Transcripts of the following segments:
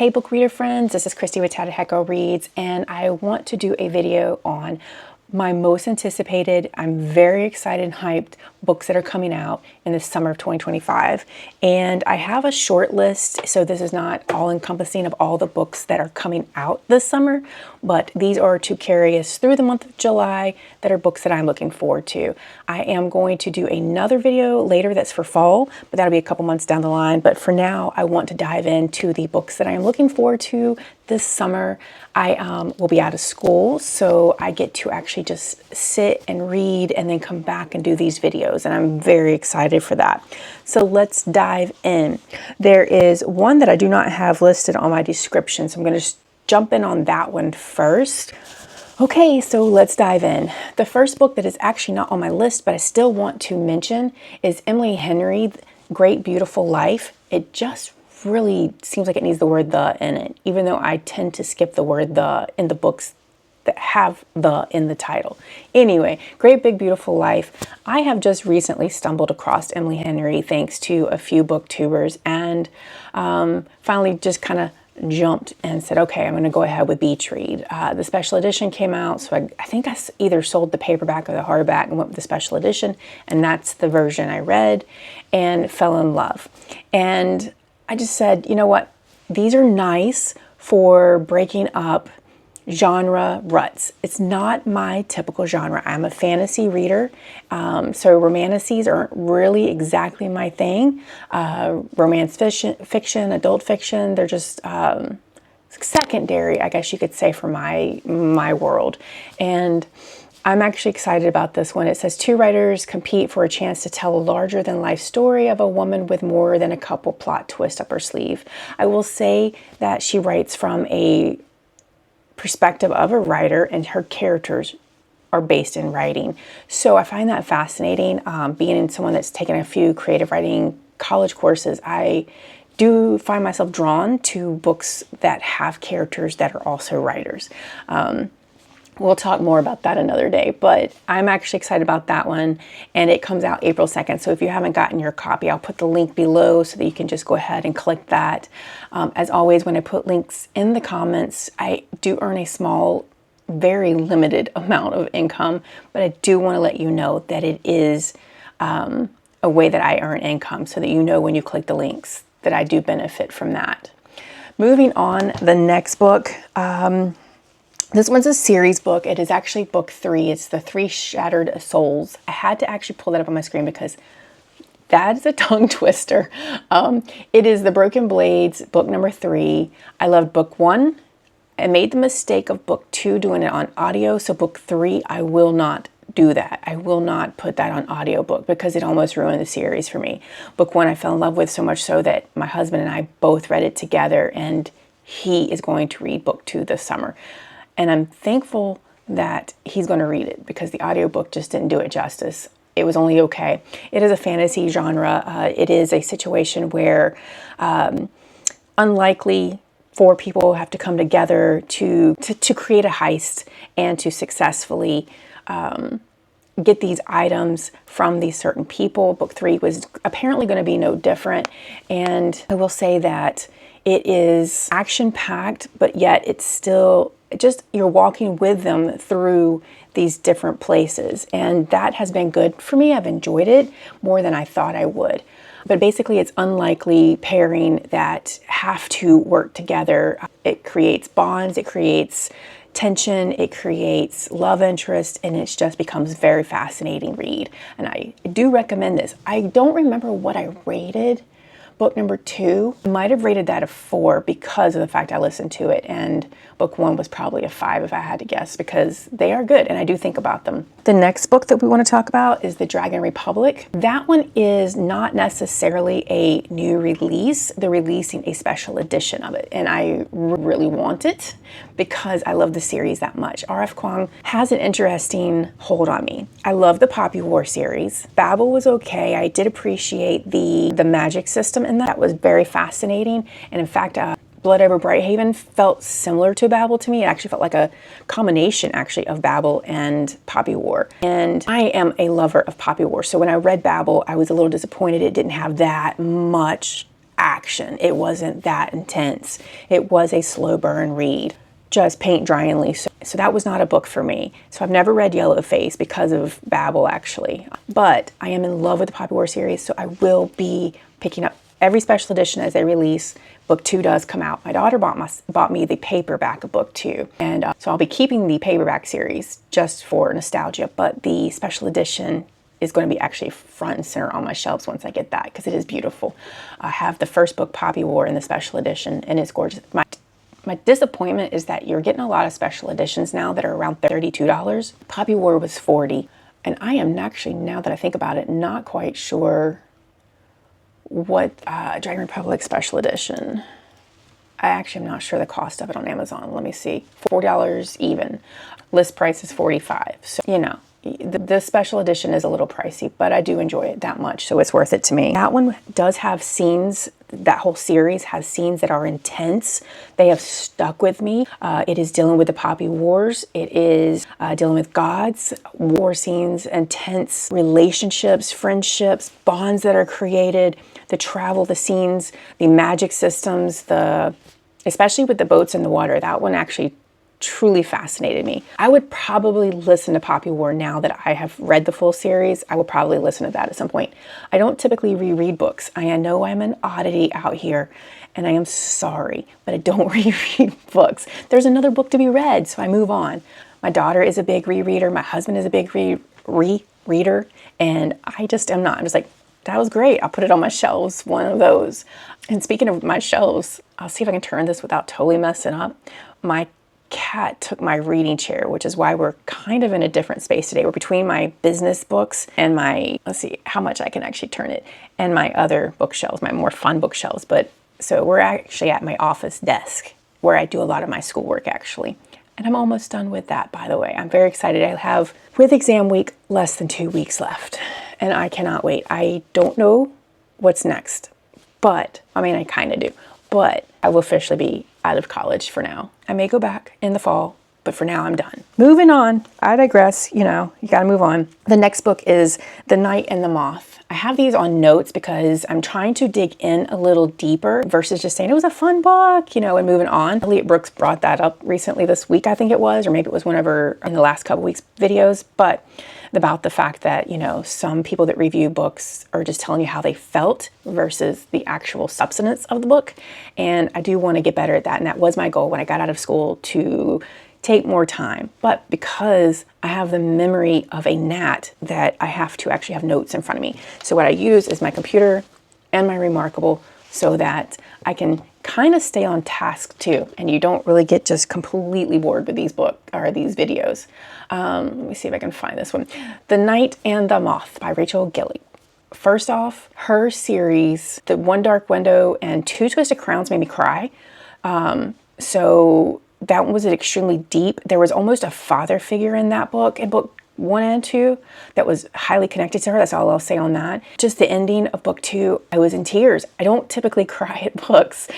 Hey book reader friends, this is Christy with Tatted Hat Girl Reads, and I want to do a video on my most anticipated, I'm very excited and hyped, books that are coming out in the summer of 2025. And I have a short list, so this is not all encompassing of all the books that are coming out this summer, but these are to carry us through the month of July that are books that I'm looking forward to. I am going to do another video later that's for fall, but that'll be a couple months down the line. But for now, I want to dive into the books that I am looking forward to this summer. I will be out of school, so I get to actually just sit and read and then come back and do these videos, and I'm very excited for that. So let's dive in. There is one that I do not have listed on my description, so I'm going to just jump in on that one first. Okay, so let's dive in. The first book that is actually not on my list, but I still want to mention, is Emily Henry, Great Beautiful Life. It just really seems like it needs the word "the" in it, even though I tend to skip the word "the" in the books that have "the" in the title. Anyway, Great Big Beautiful Life. I have just recently stumbled across Emily Henry thanks to a few booktubers, and finally just kind of jumped and said, okay, I'm going to go ahead with Beach Read. The special edition came out, so I think I either sold the paperback or the hardback and went with the special edition, and that's the version I read and fell in love. And I just said, you know what, these are nice for breaking up genre ruts. It's not my typical genre. I'm a fantasy reader, so romanticities aren't really exactly my thing. Romance fiction, adult fiction, they're just secondary, I guess you could say, for my world. And I'm actually excited about this one. It says 2 writers compete for a chance to tell a larger-than-life story of a woman with more than a couple plot twists up her sleeve. I will say that she writes from a perspective of a writer, and her characters are based in writing. So I find that fascinating. Being someone that's taken a few creative writing college courses, I do find myself drawn to books that have characters that are also writers. We'll talk more about that another day, but I'm actually excited about that one, and it comes out April 2nd. So if you haven't gotten your copy, I'll put the link below so that you can just go ahead and click that. As always, when I put links in the comments, I do earn a small, very limited amount of income, but I do want to let you know that it is a way that I earn income, so that you know when you click the links that I do benefit from that. Moving on, the next book, this one's a series book. It is actually book 3. It's The 3 Shattered Souls. I had to actually pull that up on my screen because that is a tongue twister. It is The Broken Blades, book number 3. I loved book 1. I made the mistake of book 2 doing it on audio. So book 3, I will not do that. I will not put that on audiobook because it almost ruined the series for me. Book 1 I fell in love with so much so that my husband and I both read it together, and he is going to read book 2 this summer. And I'm thankful that he's going to read it because the audiobook just didn't do it justice. It was only okay. It is a fantasy genre. It is a situation where unlikely 4 people have to come together to create a heist and to successfully get these items from these certain people. Book 3 was apparently going to be no different. And I will say that it is action-packed, but yet it's still just, you're walking with them through these different places. And that has been good for me. I've enjoyed it more than I thought I would. But basically, it's unlikely pairing that have to work together. It creates bonds, it creates tension, it creates love interest, and it just becomes a very fascinating read. And I do recommend this. I don't remember what I rated book number 2. I might have rated that a 4 because of the fact I listened to it, and book 1 was probably a 5 if I had to guess, because they are good and I do think about them. The next book that we want to talk about is The Dragon Republic. That one is not necessarily a new release. They're releasing a special edition of it, and I really want it because I love the series that much. R.F. Kuang has an interesting hold on me. I love the Poppy War series. Babel was okay. I did appreciate the magic system in that. That was very fascinating, and in fact, Blood Over Brighthaven felt similar to Babel to me. It actually felt like a combination, actually, of Babel and Poppy War. And I am a lover of Poppy War. So when I read Babel, I was a little disappointed it didn't have that much action. It wasn't that intense. It was a slow burn read, just paint dry and loose. So that was not a book for me. So I've never read Yellowface because of Babel, actually. But I am in love with the Poppy War series, so I will be picking up every special edition as they release. Book 2 does come out. My daughter bought me the paperback of book 2. And so I'll be keeping the paperback series just for nostalgia, but the special edition is going to be actually front and center on my shelves once I get that, because it is beautiful. I have the first book, Poppy War, in the special edition, and it's gorgeous. My disappointment is that you're getting a lot of special editions now that are around $32. Poppy War was $40. And I am actually, now that I think about it, not quite sure what Dragon Republic special edition. I actually am not sure the cost of it on Amazon. Let me see. $40 even. List price is $45. So, you know, the special edition is a little pricey, but I do enjoy it that much, so it's worth it to me. That one does have scenes, that whole series has scenes that are intense. They have stuck with me. It is dealing with the Poppy Wars. It is dealing with gods, war scenes, intense relationships, friendships, bonds that are created, the travel, the scenes, the magic systems, especially with the boats in the water. That one actually truly fascinated me. I would probably listen to Poppy War now that I have read the full series. I will probably listen to that at some point. I don't typically reread books. I know I'm an oddity out here, and I am sorry, but I don't reread books. There's another book to be read, so I move on. My daughter is a big rereader. My husband is a big rereader, and I just am not. I'm just like, that was great. I'll put it on my shelves, one of those. And speaking of my shelves, I'll see if I can turn this without totally messing up. My cat took my reading chair, which is why we're kind of in a different space today. We're between my business books and my, let's see how much I can actually turn it, and my other bookshelves, my more fun bookshelves. But so we're actually at my office desk where I do a lot of my schoolwork actually. And I'm almost done with that, by the way. I'm very excited. I have, with exam week, less than 2 weeks left, and I cannot wait. I don't know what's next, but I mean, I kind of do, but I will officially be out of college for now. I may go back in the fall, but for now I'm done. Moving on, I digress, you know, you gotta move on. The next book is The Night and the Moth. I have these on notes because I'm trying to dig in a little deeper versus just saying it was a fun book, you know, and moving on. Elliot Brooks brought that up recently this week, I think it was, or maybe it was whenever in the last couple weeks videos, but about the fact that, you know, some people that review books are just telling you how they felt versus the actual substance of the book. And I do want to get better at that. And that was my goal when I got out of school, to take more time. But because I have the memory of a gnat, that I have to actually have notes in front of me. So what I use is my computer and my Remarkable, so that I can kind of stay on task too, and you don't really get just completely bored with these these videos. Let me see if I can find this one. The Night and the Moth by Rachel Gillig. First off, her series, The One Dark Window and Two Twisted Crowns, made me cry. So that one was extremely deep. There was almost a father figure in that book, in book 1 and 2, that was highly connected to her. That's all I'll say on that. Just the ending of book 2, I was in tears. I don't typically cry at books,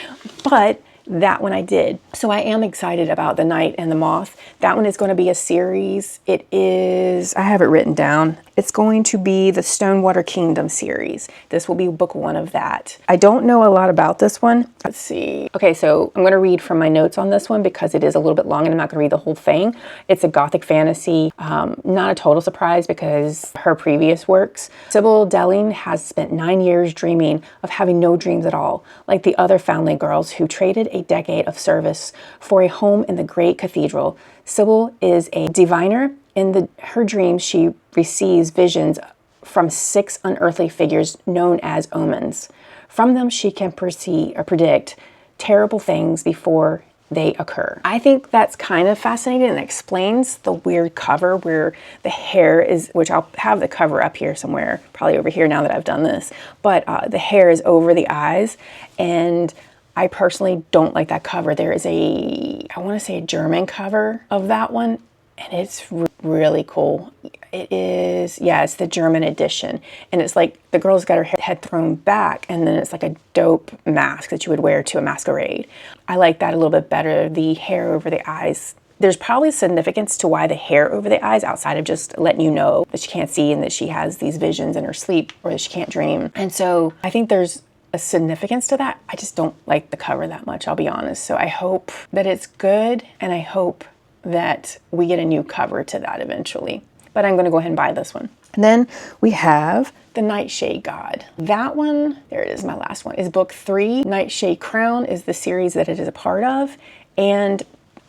but that one I did. So I am excited about The Night and the Moth. That one is going to be a series. It is, I have it written down. It's going to be the Stonewater Kingdom series. This will be book 1 of that. I don't know a lot about this one. Let's see. Okay, so I'm going to read from my notes on this one because it is a little bit long and I'm not going to read the whole thing. It's a gothic fantasy. Not a total surprise because her previous works. Sybil Delling has spent 9 years dreaming of having no dreams at all, like the other Foundling girls who traded a decade of service for a home in the great cathedral. Sybil is a diviner. In her dreams, she receives visions from 6 unearthly figures known as omens. From them, she can predict terrible things before they occur. I think that's kind of fascinating and explains the weird cover where the hair is, which I'll have the cover up here somewhere, probably over here now that I've done this, but the hair is over the eyes, and I personally don't like that cover. There is I want to say a German cover of that one, and it's really cool. It is, yeah, it's the German edition. And it's like the girl's got her head thrown back, and then it's like a dope mask that you would wear to a masquerade. I like that a little bit better. The hair over the eyes, there's probably significance to why the hair over the eyes, outside of just letting you know that she can't see and that she has these visions in her sleep, or that she can't dream. And so I think there's a significance to that. I just don't like the cover that much, I'll be honest. So I hope that it's good, and I hope that we get a new cover to that eventually. But I'm going to go ahead and buy this one. And then we have the Nightshade God. That one, there it is, my last one, is book 3. Nightshade Crown is the series that it is a part of. And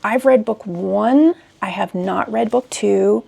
I've read book 1. I have not read book 2.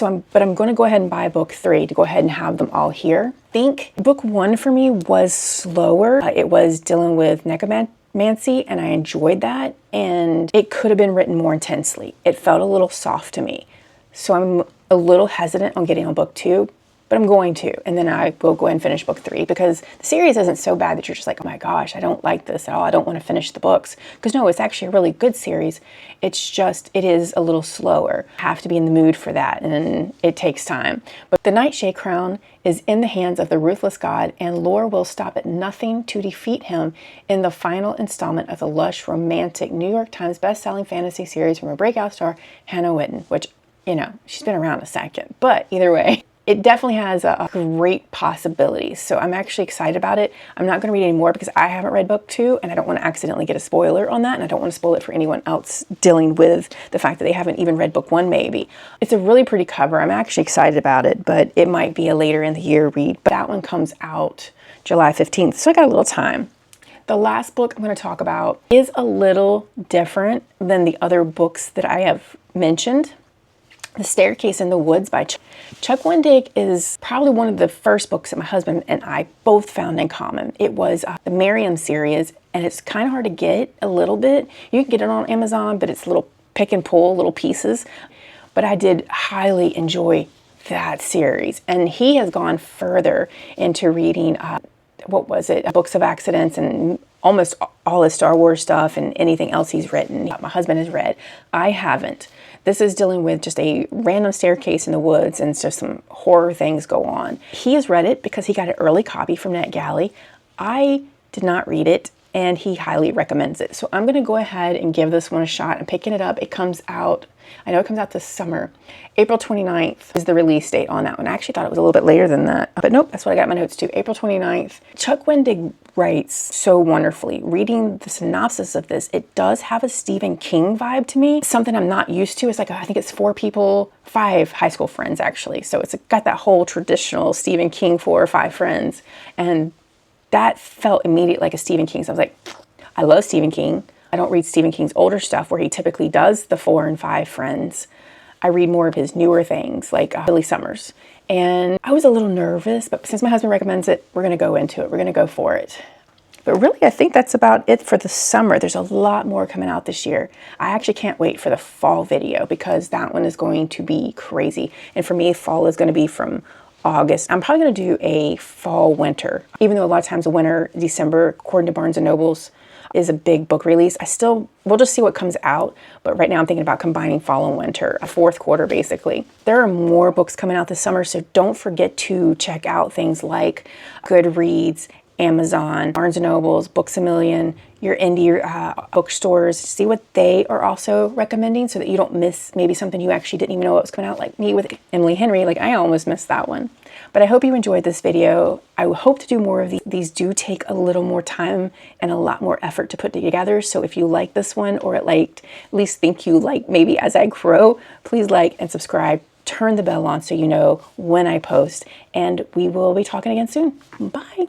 But I'm going to go ahead and buy book 3 to go ahead and have them all here. I think book 1 for me was slower. It was dealing with necromancy, and I enjoyed that. And it could have been written more intensely. It felt a little soft to me. So I'm a little hesitant on getting on book 2, but I'm going to. And then I will go ahead and finish book 3, because the series isn't so bad that you're just like, oh my gosh, I don't like this at all. I don't want to finish the books. Because no, it's actually a really good series. It's just, it is a little slower. I have to be in the mood for that, and it takes time. But the Nightshade Crown is in the hands of the ruthless god, and lore will stop at nothing to defeat him in the final installment of the lush, romantic New York Times best-selling fantasy series from a breakout star, Hannah Whitten, which, you know, she's been around a second. But either way, it definitely has a great possibilities. So I'm actually excited about it. I'm not going to read any more because I haven't read book 2, and I don't want to accidentally get a spoiler on that, and I don't want to spoil it for anyone else dealing with the fact that they haven't even read book 1 maybe. It's a really pretty cover. I'm actually excited about it, but it might be a later in the year read. But that one comes out July 15th, so I got a little time. The last book I'm going to talk about is a little different than the other books that I have mentioned. The Staircase in the Woods by Chuck Wendig is probably one of the first books that my husband and I both found in common. It was the Miriam series, and it's kind of hard to get a little bit. You can get it on Amazon, but it's little pick and pull, little pieces. But I did highly enjoy that series. And he has gone further into reading, Books of Accidents, and almost all his Star Wars stuff and anything else he's written. My husband has read. I haven't. This is dealing with just a random staircase in the woods, and just some horror things go on. He has read it because he got an early copy from NetGalley. I did not read it, and he highly recommends it. So I'm going to go ahead and give this one a shot. I'm picking it up. It comes out, I know it comes out this summer. April 29th is the release date on that one. I actually thought it was a little bit later than that, but nope, that's what I got in my notes too. April 29th. Chuck Wendig writes so wonderfully. Reading the synopsis of this, it does have a Stephen King vibe to me. Something I'm not used to. It's like, I think it's 4 people, 5 high school friends actually. So it's got that whole traditional Stephen King 4 or 5 friends. And that felt immediately like a Stephen King. So I was like, I love Stephen King. I don't read Stephen King's older stuff where he typically does the 4 and 5 friends. I read more of his newer things like Billy Summers. And I was a little nervous, but since my husband recommends it, we're going to go into it. We're going to go for it. But really, I think that's about it for the summer. There's a lot more coming out this year. I actually can't wait for the fall video, because that one is going to be crazy. And for me, fall is going to be from August. I'm probably going to do a fall winter, even though a lot of times winter, December, according to Barnes & Noble's, is a big book release. We'll just see what comes out. But right now I'm thinking about combining fall and winter, a 4th quarter basically. There are more books coming out this summer, so don't forget to check out things like Goodreads, Amazon, Barnes & Noble's, Books A Million, your indie bookstores. See what they are also recommending so that you don't miss maybe something you actually didn't even know what was coming out, like me with Emily Henry. Like, I almost missed that one. But I hope you enjoyed this video. I hope to do more of these. These do take a little more time and a lot more effort to put together. So if you like this one, or at least think you like maybe as I grow, please like and subscribe. Turn the bell on so you know when I post. And we will be talking again soon. Bye.